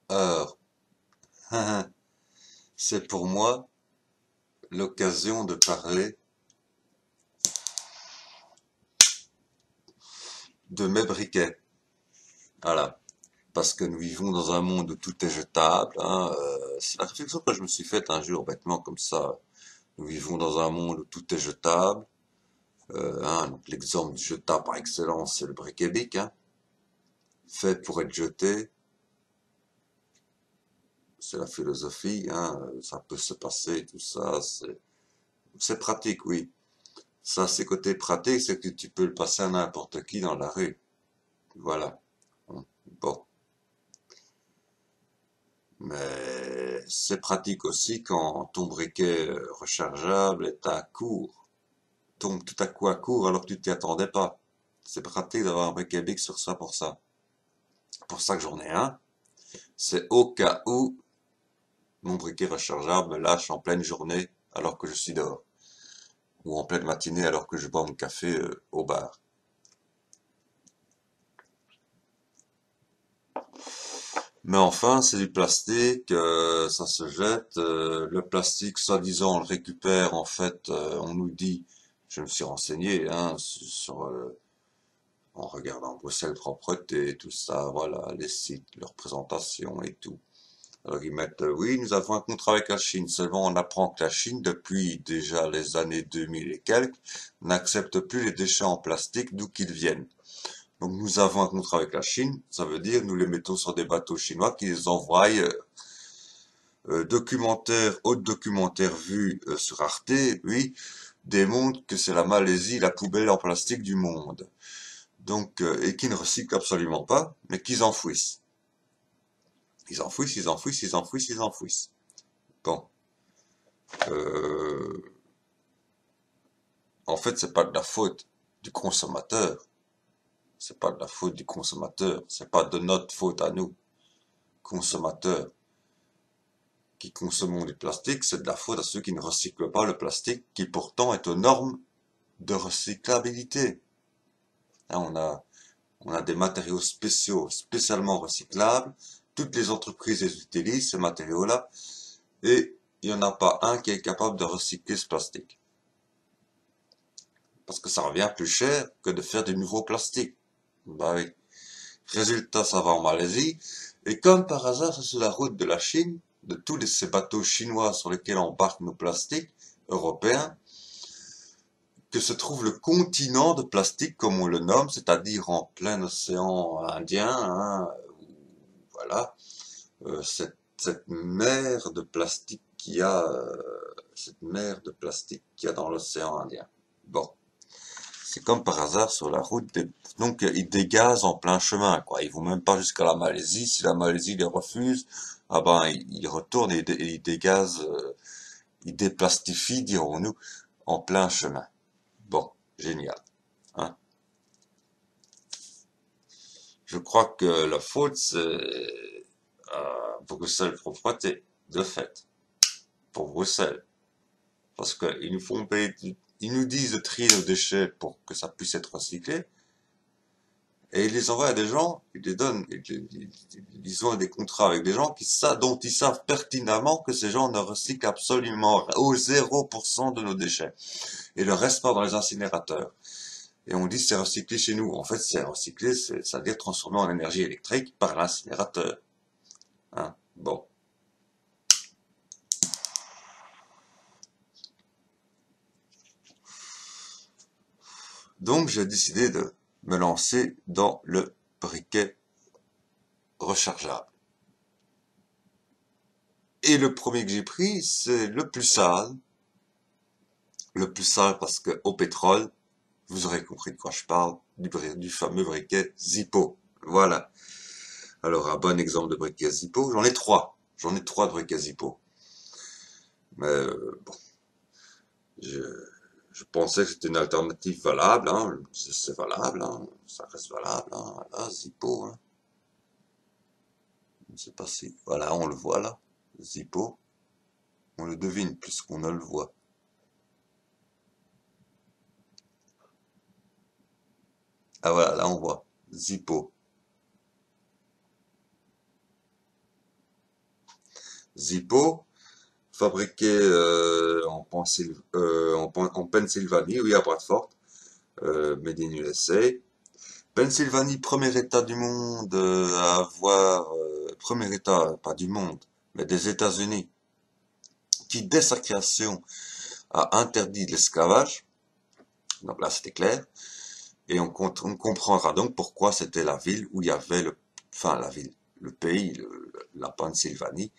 Alors, c'est pour moi l'occasion de parler de mes briquets. Voilà. Parce que nous vivons dans un monde où tout est jetable, hein. C'est la réflexion que je me suis faite un jour, bêtement comme ça. Nous vivons dans un monde où tout est jetable. Donc l'exemple du jetable par excellence, c'est le briquet bic, hein. Fait pour être jeté, c'est la philosophie, hein. Ça peut se passer, tout ça, c'est pratique, oui. Ça, c'est côté pratique, c'est que tu peux le passer à n'importe qui dans la rue. Voilà. Bon. Mais c'est pratique aussi quand ton briquet rechargeable est à court. Tombe tout à coup à court alors que tu t'y attendais pas. C'est pratique d'avoir un briquet Bic sur soi pour ça. Pour ça que j'en ai un. C'est au cas où mon briquet rechargeable me lâche en pleine journée alors que je suis dehors. Ou en pleine matinée alors que je bois mon café au bar. Mais enfin, c'est du plastique, ça se jette. Le plastique, soi-disant, on le récupère. En fait, on nous dit, je me suis renseigné hein, en regardant Bruxelles Propreté, tout ça, voilà, les sites, leurs présentations et tout. Alors ils mettent, oui, nous avons un contrat avec la Chine. Seulement, on apprend que la Chine, depuis déjà les années 2000 et quelques, n'accepte plus les déchets en plastique d'où qu'ils viennent. Donc nous avons un contrat avec la Chine, ça veut dire nous les mettons sur des bateaux chinois qui les envoient documentaire, autre documentaire vu sur Arte, lui, démontre que c'est la Malaisie, la poubelle en plastique du monde. Donc, et qui ne recyclent absolument pas, mais qu'ils enfouissent. Ils enfouissent, ils enfouissent, ils enfouissent, ils enfouissent. Bon. Euh, En fait, c'est pas de la faute du consommateur. C'est pas de la faute du consommateur. C'est pas de notre faute à nous, consommateurs, qui consommons du plastique. C'est de la faute à ceux qui ne recyclent pas le plastique, qui pourtant est aux normes de recyclabilité. Hein, on a des matériaux spéciaux, spécialement recyclables. Toutes les entreprises les utilisent, ces matériaux-là, et il n'y en a pas un qui est capable de recycler ce plastique. Parce que ça revient plus cher que de faire du nouveau plastique. Bah oui. Résultat, ça va en Malaisie. Et comme par hasard, c'est sur la route de la Chine, de ces bateaux chinois sur lesquels embarquent nos plastiques européens, que se trouve le continent de plastique, comme on le nomme, c'est-à-dire en plein océan Indien, hein, voilà, cette mer de plastique qu'il y a dans l'océan Indien. Bon, c'est comme par hasard sur la route, donc ils dégazent en plein chemin, quoi. Ils vont même pas jusqu'à la Malaisie. Si la Malaisie les refuse, ah ben ils retournent et ils dégazent, ils déplastifient, dirons-nous, en plein chemin. Bon, génial, hein. Je crois que la faute, c'est Bruxelles Propreté, de fait, pour Bruxelles. Parce qu'ils nous font payer, ils nous disent de trier nos déchets pour que ça puisse être recyclé, et ils les envoient à des gens, ils les donnent, ils ont des contrats avec des gens dont ils savent pertinemment que ces gens ne recyclent absolument au 0% de nos déchets. Et le reste part dans les incinérateurs. Et on dit c'est recyclé chez nous. En fait, c'est recyclé, c'est-à-dire transformé en énergie électrique par l'incinérateur. Hein. Bon. Donc, j'ai décidé de me lancer dans le briquet rechargeable. Et le premier que j'ai pris, c'est le plus sale. Le plus sale parce que au pétrole, vous aurez compris de quoi je parle, du fameux briquet Zippo. Voilà. Alors, un bon exemple de briquet Zippo, j'en ai trois. J'en ai trois de briquets Zippo. Mais bon, je, je pensais que c'était une alternative valable, hein. C'est valable, hein. Ça reste valable, hein. Voilà, Zippo, hein. Je ne sais pas si... Voilà, on le voit là. Zippo. On le devine plus qu'on ne le voit. Ah voilà, là on voit. Zippo. Zippo, fabriqué en Pennsylvanie, oui, à Bradford, made in USA. Pennsylvanie, premier État du monde à avoir, premier État, pas du monde, mais des États-Unis, qui dès sa création a interdit l'esclavage. Donc là, c'était clair. Et on comprendra donc pourquoi c'était la ville où il y avait enfin la ville, le pays, la Pennsylvanie,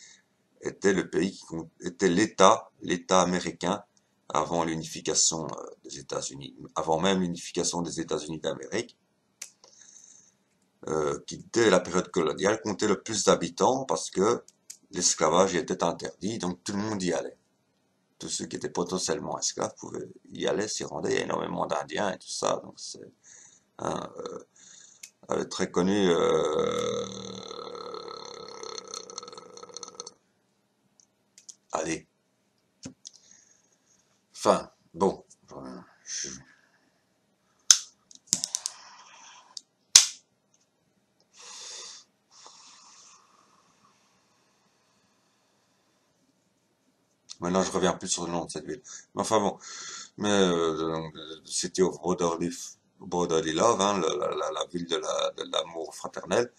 était le pays était l'État américain avant l'unification des États-Unis, avant même l'unification des États-Unis d'Amérique, qui dès la période coloniale comptait le plus d'habitants parce que l'esclavage y était interdit, donc tout le monde y allait. Tous ceux qui étaient potentiellement esclaves pouvaient y aller, s'y rendaient. Il y a énormément d'Indiens et tout ça, donc c'est hein, très connu. Allez, enfin, bon, je, maintenant je reviens plus sur le nom de cette ville. Mais enfin bon, mais donc, City of Brotherly Love, hein, la ville de l'amour fraternel,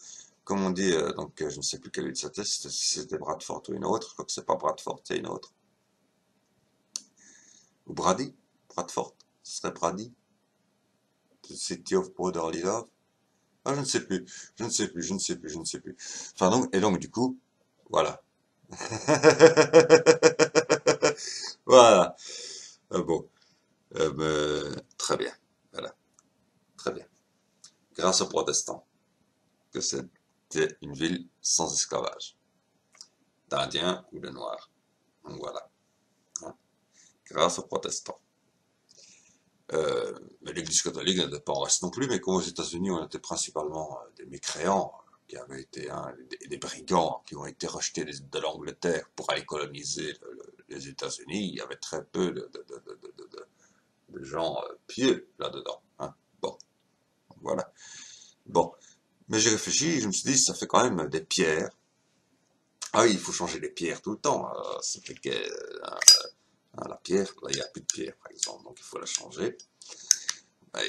comme on dit, donc je ne sais plus quelle ville c'était, si c'était Bradford ou une autre, je crois que c'est pas Bradford, c'est une autre. Ou Brady, Bradford, ce serait Brady, City of Brotherly Love. Ah, je ne sais plus, je ne sais plus, je ne sais plus, je ne sais plus. Enfin donc, et donc du coup, voilà. Voilà. Bon, très bien. Voilà, très bien. Grâce aux protestants, que c'était une ville sans esclavage, d'Indiens ou de Noirs. Donc voilà, hein, grâce aux protestants. Mais l'Église catholique n'était pas en reste non plus, mais comme aux États-Unis, on était principalement des mécréants, qui avaient été des brigands qui ont été rejetés de l'Angleterre pour aller coloniser les États-Unis, il y avait très peu de gens pieux là-dedans. Hein. Bon, voilà. Bon, mais j'ai réfléchi, je me suis dit, ça fait quand même des pierres. Ah oui, il faut changer les pierres tout le temps. Ça fait que la pierre, là, il n'y a plus de pierre, par exemple, donc il faut la changer.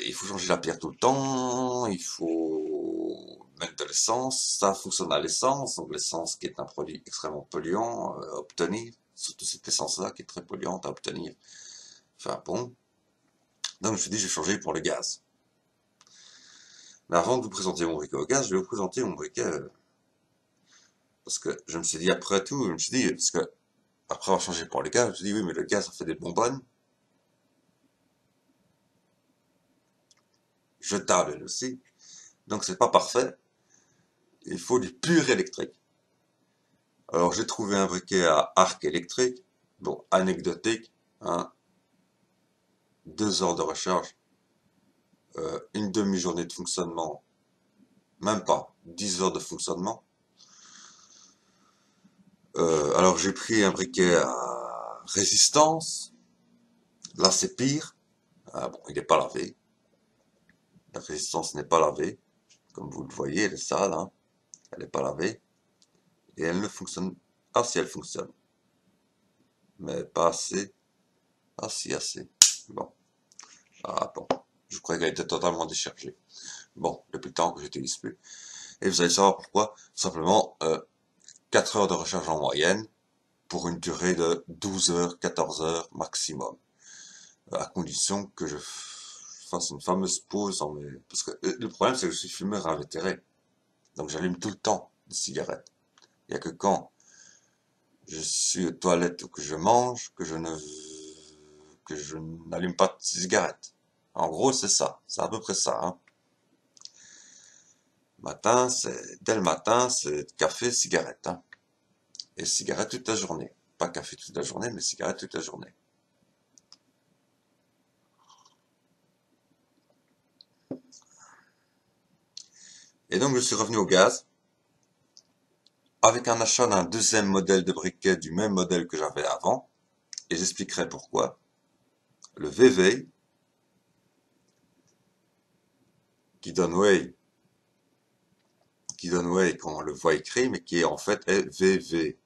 Il faut changer la pierre tout le temps, il faut mettre de l'essence, ça fonctionne à l'essence, donc l'essence qui est un produit extrêmement polluant à obtenir, surtout cette essence-là qui est très polluante à obtenir. Enfin bon, donc je me suis dit, je vais changer pour le gaz. Mais avant de vous présenter mon briquet au gaz, je vais vous présenter mon briquet, parce que je me suis dit, après tout, je me suis dit, parce que après avoir changé pour le gaz, je me suis dit, oui, mais le gaz, ça fait des bonbonnes, jetables aussi, donc c'est pas parfait, il faut du pur électrique. Alors j'ai trouvé un briquet à arc électrique, bon, anecdotique, hein, 2 heures de recharge, une demi-journée de fonctionnement, même pas, 10 heures de fonctionnement. Alors j'ai pris un briquet à résistance, là c'est pire, ah, bon, il n'est pas lavé, la résistance n'est pas lavée, comme vous le voyez, elle est sale, hein, elle n'est pas lavée, et elle ne fonctionne, ah si elle fonctionne, mais pas assez, ah si assez, bon, ah bon, je croyais qu'elle était totalement déchargée. Bon, depuis le temps que j'utilise plus. Et vous allez savoir pourquoi. Simplement, 4 heures de recharge en moyenne pour une durée de 12 heures, 14 heures maximum. À condition que je fasse une fameuse pause dans mes... Parce que le problème, c'est que je suis fumeur invétéré. Donc j'allume tout le temps des cigarettes. Il n'y a que quand je suis aux toilettes ou que je mange que je n'allume pas de cigarette. En gros, c'est ça. C'est à peu près ça, hein. Dès le matin, c'est café, cigarette, hein. Et cigarette toute la journée. Pas café toute la journée, mais cigarette toute la journée. Et donc, je suis revenu au gaz, avec un achat d'un deuxième modèle de briquet du même modèle que j'avais avant, et j'expliquerai pourquoi. Le VV, qui donne way quand on le voit écrit, mais qui est en fait VV.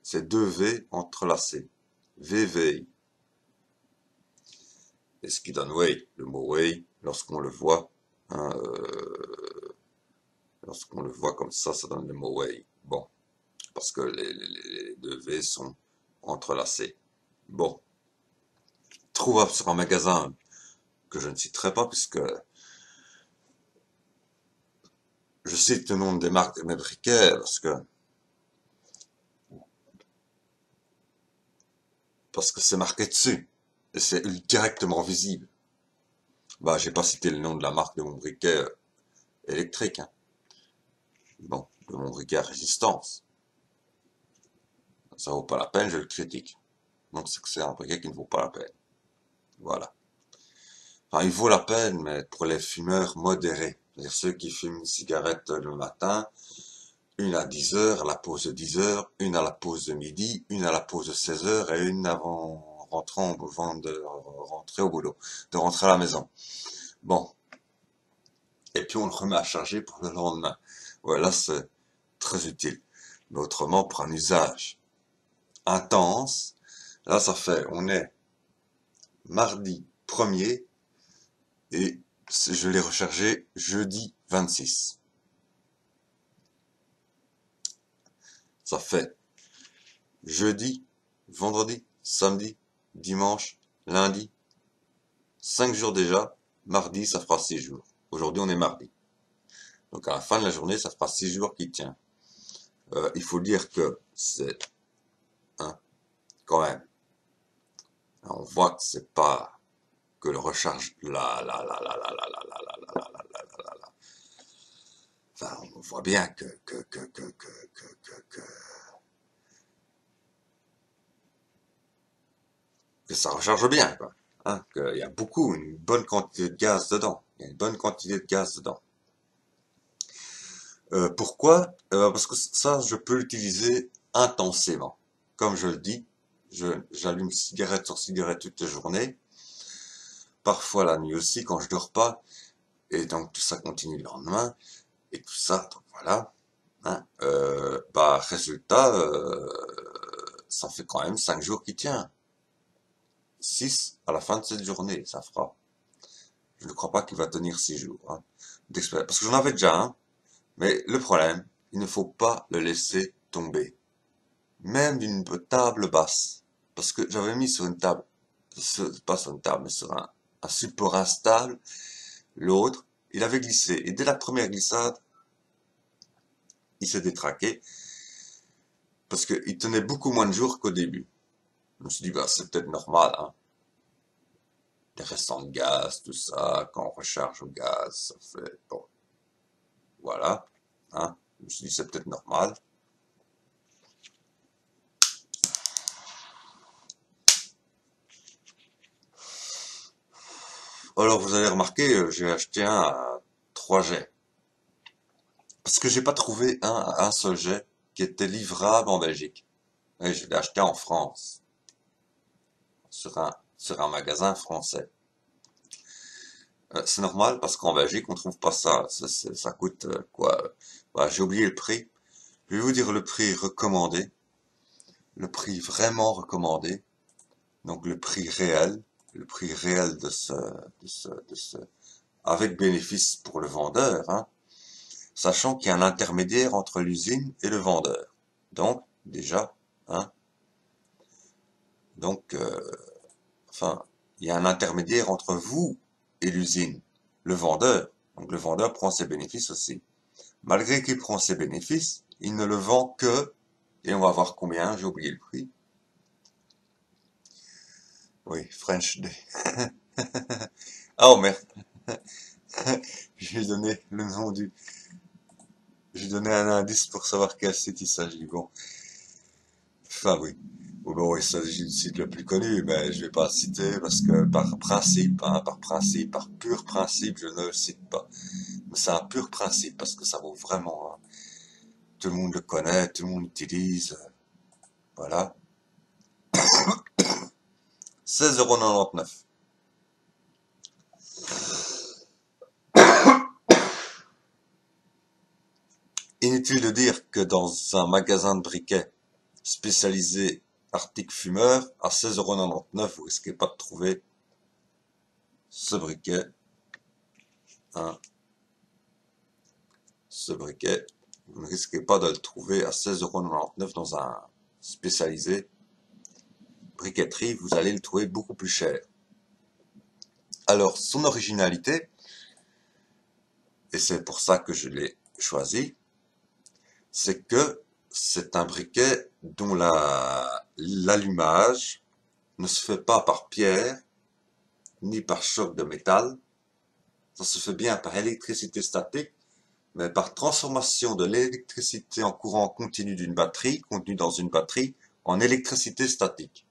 c'est deux V entrelacés. VVI. Et ce qui donne way, le mot way, lorsqu'on le voit, hein, lorsqu'on le voit comme ça donne le mot way. Bon, parce que les deux V sont entrelacés. Bon, trouvable sur un magasin que je ne citerai pas puisque je cite le nom des marques de mes briquets parce que c'est marqué dessus et c'est directement visible. Bah, j'ai pas cité le nom de la marque de mon briquet électrique, hein. Bon, de mon briquet à résistance. Ça vaut pas la peine, je le critique. Donc c'est que c'est un briquet qui ne vaut pas la peine. Voilà. Enfin, il vaut la peine, mais pour les fumeurs modérés. C'est-à-dire ceux qui fument une cigarette le matin, une à 10 heures, à la pause de 10 heures, une à la pause de midi, une à la pause de 16 heures et une avant de rentrer au boulot, de rentrer à la maison. Bon. Et puis on le remet à charger pour le lendemain. Voilà, c'est très utile. Mais autrement, pour un usage intense, là ça fait, on est mardi 1er et je l'ai rechargé jeudi 26. Ça fait jeudi, vendredi, samedi, dimanche, lundi, 5 jours déjà. Mardi, ça fera 6 jours. Aujourd'hui, on est mardi. Donc à la fin de la journée, ça fera 6 jours qui tient. Il faut dire que c'est, hein, quand même, on voit que c'est pas que le recharge enfin, on voit bien que ça recharge bien, quoi. Hein, qu'il y a une bonne quantité de gaz dedans. Il y a une bonne quantité de gaz dedans. Pourquoi? Parce que ça, je peux l'utiliser intensément. Comme je le dis, j'allume cigarette sur cigarette toute la journée. Parfois la nuit aussi, quand je dors pas. Et donc tout ça continue le lendemain. Et tout ça, donc voilà. Hein, bah, résultat, ça fait quand même 5 jours qui tient. 6 à la fin de cette journée, ça fera. Je ne crois pas qu'il va tenir 6 jours, hein, d'expérience. Parce que j'en avais déjà un, mais le problème, il ne faut pas le laisser tomber. Même d'une table basse. Parce que j'avais mis sur une table, pas sur une table, mais sur un support instable, l'autre, il avait glissé. Et dès la première glissade, il s'est détraqué. Parce qu'il tenait beaucoup moins de jours qu'au début. Je me suis dit, bah, c'est peut-être normal, hein. Les restants de gaz, tout ça, quand on recharge au gaz, ça fait, bon, voilà, hein. Je me suis dit, c'est peut-être normal. Alors, vous allez remarquer, j'ai acheté un à 3 jets. Parce que j'ai pas trouvé un seul jet qui était livrable en Belgique. Et je l'ai acheté en France, sur un magasin français. C'est normal parce qu'en Belgique, on trouve pas ça. Ça coûte quoi? Bah, j'ai oublié le prix. Je vais vous dire le prix recommandé. Le prix vraiment recommandé. Donc le prix réel. Le prix réel de ce, avec bénéfice pour le vendeur, hein, sachant qu'il y a un intermédiaire entre l'usine et le vendeur. Donc, déjà, hein, donc, enfin, il y a un intermédiaire entre vous et l'usine, le vendeur. Donc le vendeur prend ses bénéfices aussi. Malgré qu'il prend ses bénéfices, il ne le vend que, et on va voir combien, j'ai oublié le prix. Oui, French Day. Oh merde, j'ai donné le nom du... J'ai donné un indice pour savoir quel site il s'agit. Bon, enfin oui. Bon, il s'agit du site le plus connu, mais je vais pas le citer parce que par principe, hein, par pur principe, je ne le cite pas. Mais c'est un pur principe parce que ça vaut vraiment, hein. Tout le monde le connaît, tout le monde l'utilise. Voilà. 16,99 €. Inutile de dire que dans un magasin de briquets, spécialisé article fumeur, à 16,99 €, vous risquez pas de trouver ce briquet. Hein. Ce briquet, vous ne risquez pas de le trouver à 16,99 € dans un spécialisé briqueterie, vous allez le trouver beaucoup plus cher. Alors, son originalité, et c'est pour ça que je l'ai choisi, c'est que c'est un briquet dont l'allumage ne se fait pas par pierre, ni par choc de métal, ça se fait bien par électricité statique, mais par transformation de l'électricité en courant continu d'une batterie, contenue dans une batterie, en électricité statique.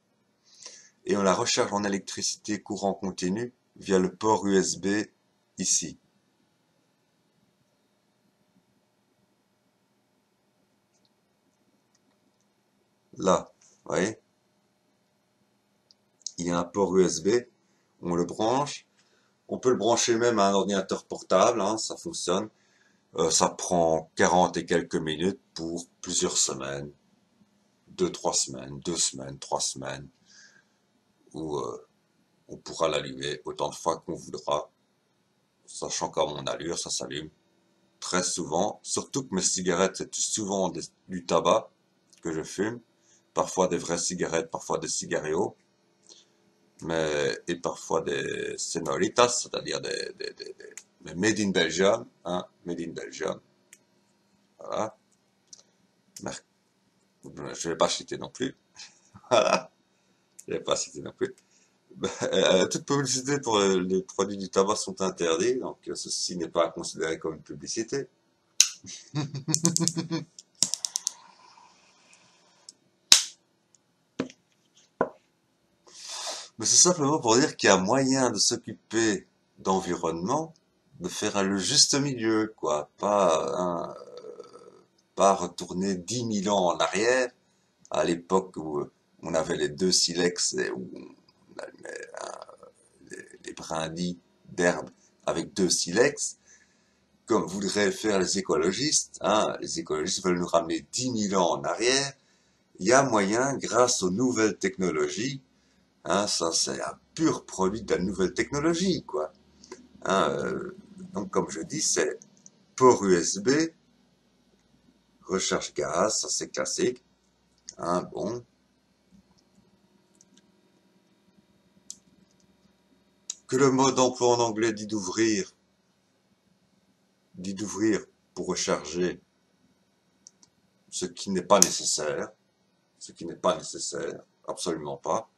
Et on la recharge en électricité courant continu via le port USB ici. Là, vous voyez, il y a un port USB, on le branche, on peut le brancher même à un ordinateur portable, hein, ça fonctionne. Ça prend 40 et quelques minutes pour plusieurs semaines, 2-3 semaines, 2 semaines, 3 semaines, où on pourra l'allumer autant de fois qu'on voudra, sachant qu'à mon allure, ça s'allume très souvent, surtout que mes cigarettes, c'est souvent du tabac que je fume, parfois des vraies cigarettes, parfois des cigarillos, et parfois des Senoritas, c'est-à-dire des Made in Belgium, hein, Made in Belgium, voilà. Je vais pas citer non plus, voilà, je vais pas citer non plus. Toute publicité pour les produits du tabac sont interdits, donc ceci n'est pas considéré comme une publicité. Mais c'est simplement pour dire qu'il y a moyen de s'occuper d'environnement, de faire le juste milieu, quoi. Pas retourner 10 000 ans en arrière, à l'époque où on avait les 2 silex et où on allumait les brindilles d'herbe avec 2 silex, comme voudraient faire les écologistes. Hein. Les écologistes veulent nous ramener 10 000 ans en arrière. Il y a moyen, grâce aux nouvelles technologies, hein, ça c'est un pur produit de la nouvelle technologie, quoi. Hein, donc comme je dis, c'est port USB, recharge gaz, ça c'est classique. Hein, bon. Que le mode d'emploi en anglais dit d'ouvrir pour recharger, ce qui n'est pas nécessaire, absolument pas.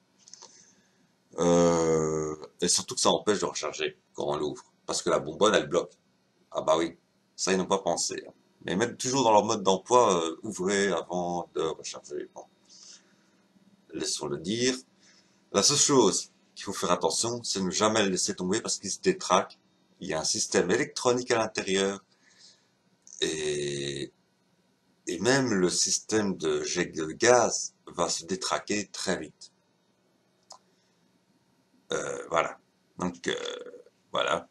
Et surtout que ça empêche de recharger quand on l'ouvre, parce que la bonbonne elle bloque. Ah bah oui, ça ils n'ont pas pensé. Hein. Mais mettre toujours dans leur mode d'emploi, ouvrez avant de recharger. Bon, laissons-le dire. La seule chose qu'il faut faire attention, c'est ne jamais le laisser tomber parce qu'il se détraque. Il y a un système électronique à l'intérieur et, et même le système de jet de gaz va se détraquer très vite. Voilà. Donc, voilà.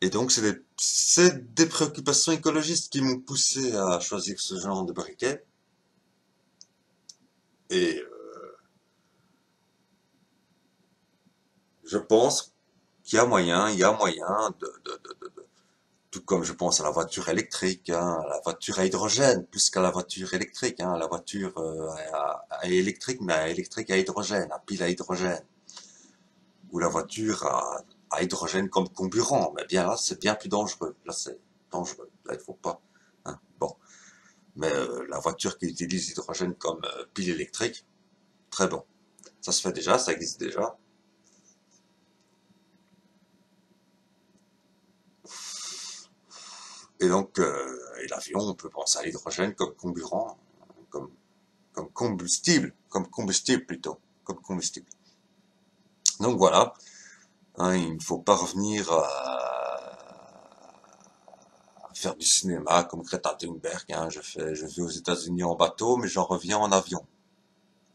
Et donc, c'est des préoccupations écologistes qui m'ont poussé à choisir ce genre de briquet. Et je pense qu'il y a moyen, tout comme je pense à la voiture électrique, hein, à la voiture à hydrogène, plus qu'à la voiture électrique, hein, à la voiture à électrique, mais à électrique à hydrogène, à pile à hydrogène, ou la voiture à hydrogène comme comburant, mais bien là, c'est bien plus dangereux. Là, c'est dangereux. Là, il faut pas. Hein, bon. Mais la voiture qui utilise l'hydrogène comme pile électrique, très bon. Ça se fait déjà, ça existe déjà. Et donc, et l'avion, on peut penser à l'hydrogène comme comburant, comme, comme combustible plutôt, comme combustible. Donc voilà, hein, il ne faut pas revenir à faire du cinéma comme Greta Thunberg. Hein, je vais aux États-Unis en bateau, mais j'en reviens en avion.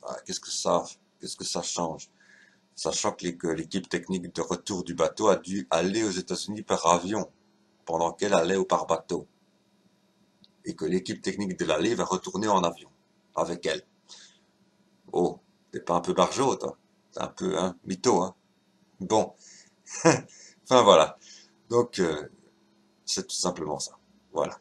Voilà, qu'est-ce que ça change? Sachant que l'équipe technique de retour du bateau a dû aller aux États-Unis par avion, pendant qu'elle allait par bateau. Et que l'équipe technique de l'aller va retourner en avion. avec elle. Oh, t'es pas un peu barjot, toi? T'es un peu, hein, mytho, hein? Bon, enfin voilà. Donc, c'est tout simplement ça. Voilà.